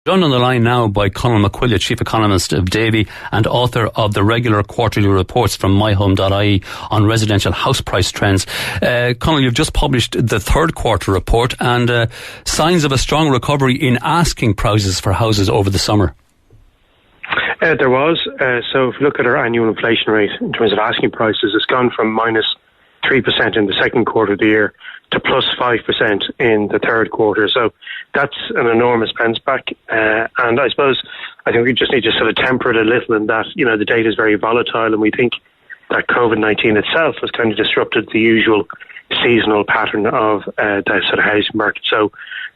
Joined on the line now by Conall MacCoille, Chief Economist of Davy and author of the regular quarterly reports from MyHome.ie on residential house price trends. Conall, you've just published the third quarter report and signs of a strong recovery in asking prices for houses over the summer. There was. So if you look at our annual inflation rate in terms of asking prices, it's gone from minus 3% in the second quarter of the year to plus 5% in the third quarter. So that's an enormous bounce back. And I think we just need to sort of temper it a little in that, you know, the data is very volatile, and we think that COVID-19 itself has kind of disrupted the usual seasonal pattern of the sort of housing market. So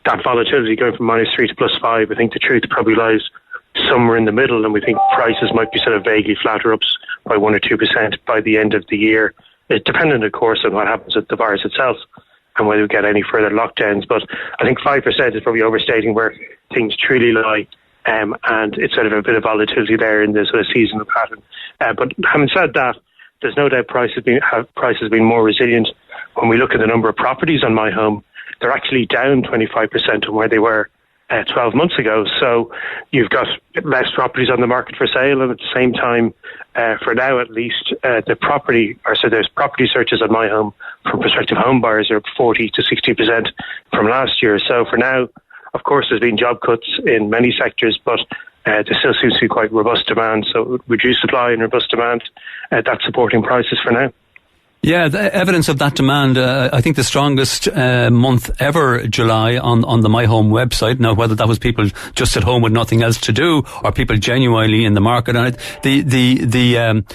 that volatility going from minus 3 to plus 5, I think the truth probably lies somewhere in the middle, and we think prices might be sort of vaguely flatter ups by 1 or 2% by the end of the year. It's dependent, of course, on what happens with the virus itself and whether we get any further lockdowns. But I think 5% is probably overstating where things truly lie, and it's sort of a bit of volatility there in the sort of seasonal pattern. But having said that, there's no doubt prices have been more resilient. When we look at the number of properties on My Home, they're actually down 25% on where they were 12 months ago. So you've got less properties on the market for sale, and at the same time, for now at least, there's property searches on My Home from prospective home buyers are up 40 to 60% from last year. So for now, of course, there's been job cuts in many sectors, but there still seems to be quite robust demand. So reduced supply and robust demand, that's supporting prices for now. Yeah, the evidence of that demand, I think the strongest month ever, July, on the My Home website. Now, whether that was people just at home with nothing else to do or people genuinely in the market. And the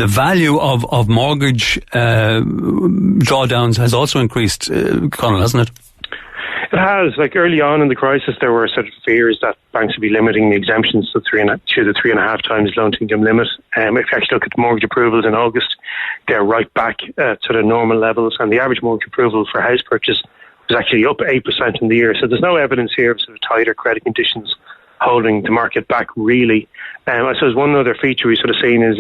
value of mortgage drawdowns has also increased, Conall, hasn't it? It has. Like early on in the crisis, there were sort of fears that banks would be limiting the exemptions to the 3.5 times loan-to-income limit. If you actually look at the mortgage approvals in August, they're right back at sort of normal levels, and the average mortgage approval for house purchase was actually up 8% in the year. So there's no evidence here of sort of tighter credit conditions holding the market back, really. I suppose one other feature we've sort of seen is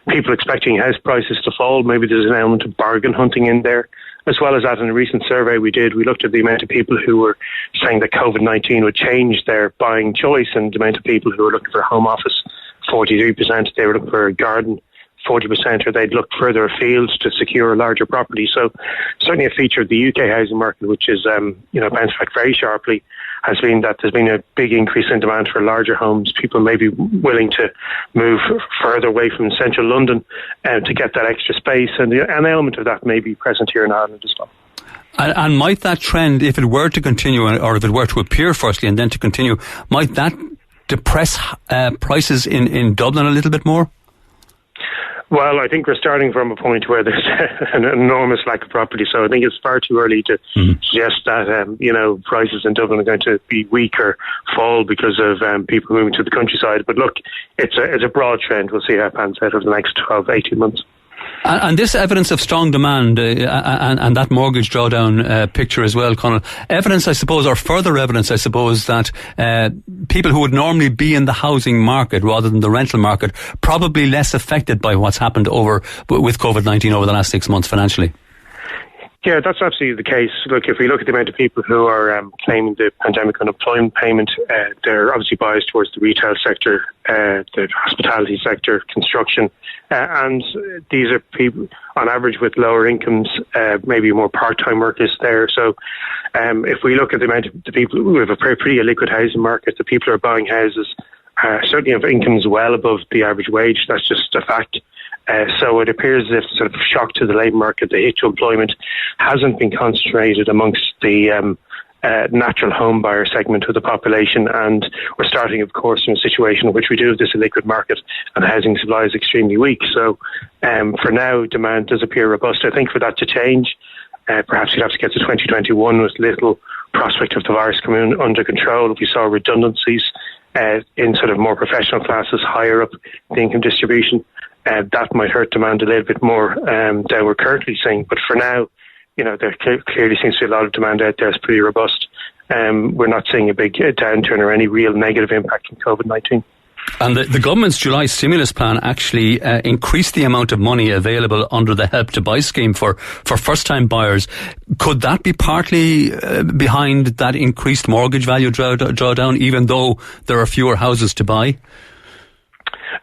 people expecting house prices to fall. Maybe there's an element of bargain hunting in there. As well as that, in a recent survey we did, we looked at the amount of people who were saying that COVID-19 would change their buying choice, and the amount of people who were looking for a home office, 43%, they were looking for a garden, 40%, or they'd look further afield to secure a larger property. So certainly a feature of the UK housing market, which is bounced back very sharply, has been that there's been a big increase in demand for larger homes. People may be willing to move further away from central London to get that extra space, and an element of that may be present here in Ireland as well. And might that trend, if it were to continue, or if it were to appear firstly and then to continue, might that depress prices in Dublin a little bit more? Well, I think we're starting from a point where there's an enormous lack of property, so I think it's far too early to suggest that prices in Dublin are going to be weak or fall because of people moving to the countryside. But look, it's a broad trend. We'll see how it pans out over the next 12, 18 months. And this evidence of strong demand and that mortgage drawdown picture as well, Conall, evidence, I suppose, or further evidence, I suppose, that people who would normally be in the housing market rather than the rental market probably less affected by what's happened with COVID-19 over the last 6 months financially. Yeah, that's absolutely the case. Look, if we look at the amount of people who are claiming the pandemic unemployment payment, they're obviously biased towards the retail sector, the hospitality sector, construction, and these are people on average with lower incomes, maybe more part-time workers there. So if we look at the amount of the people who have a pretty illiquid housing market, the people who are buying houses certainly have incomes well above the average wage. That's just a fact. So it appears as if the sort of shock to the labour market, the hit to employment, hasn't been concentrated amongst the natural home buyer segment of the population. And we're starting, of course, from a situation in which we do have this illiquid market and housing supply is extremely weak. So for now, demand does appear robust. I think for that to change, perhaps you'd have to get to 2021 with little prospect of the virus coming under control. If we saw redundancies in sort of more professional classes higher up the income distribution, that might hurt demand a little bit more than we're currently seeing. But for now, there clearly seems to be a lot of demand out there. It's pretty robust. We're not seeing a big downturn or any real negative impact from COVID-19. And the government's July stimulus plan actually increased the amount of money available under the Help to Buy scheme for first-time buyers. Could that be partly behind that increased mortgage value drawdown, even though there are fewer houses to buy?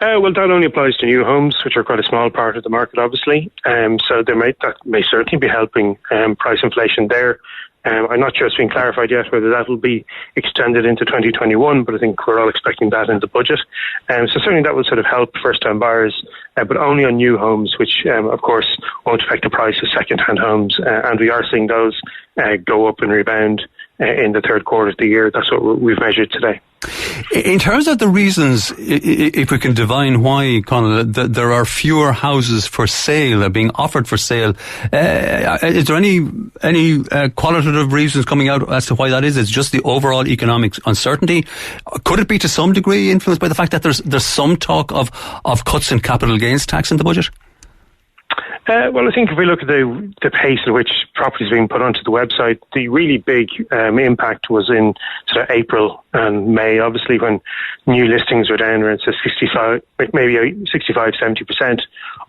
Well, that only applies to new homes, which are quite a small part of the market, obviously. So that may certainly be helping price inflation there. I'm not sure it's been clarified yet whether that will be extended into 2021, but I think we're all expecting that in the budget. So certainly that will sort of help first-time buyers, but only on new homes, which of course won't affect the price of second-hand homes. And we are seeing those go up and rebound in the third quarter of the year. That's what we've measured today. In terms of the reasons, if we can divine why, Conall, there are fewer houses for sale, are being offered for sale, is there any qualitative reasons coming out as to why that is? It's just the overall economic uncertainty. Could it be to some degree influenced by the fact that there's some talk of cuts in capital gains tax in the budget? Well, I think if we look at the pace at which property is being put onto the website, the really big impact was in sort of April and May, obviously, when new listings were down around 65, maybe 65-70%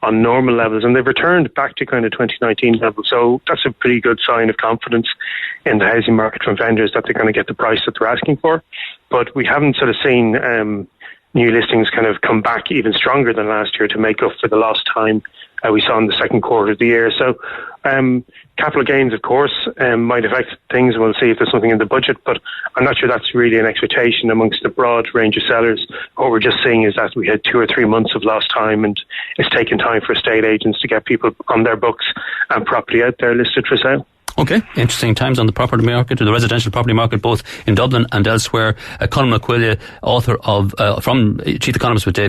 on normal levels, and they've returned back to kind of 2019 levels. So that's a pretty good sign of confidence in the housing market from vendors that they're going to get the price that they're asking for. But we haven't sort of seen new listings kind of come back even stronger than last year to make up for the lost time we saw in the second quarter of the year. So capital gains, of course, might affect things. We'll see if there's something in the budget, but I'm not sure that's really an expectation amongst the broad range of sellers. What we're just seeing is that we had 2 or 3 months of lost time, and it's taken time for estate agents to get people on their books and property out there listed for sale. Okay, interesting times on the property market, or the residential property market, both in Dublin and elsewhere. Conall MacCoille, author of, Chief Economist with Davy.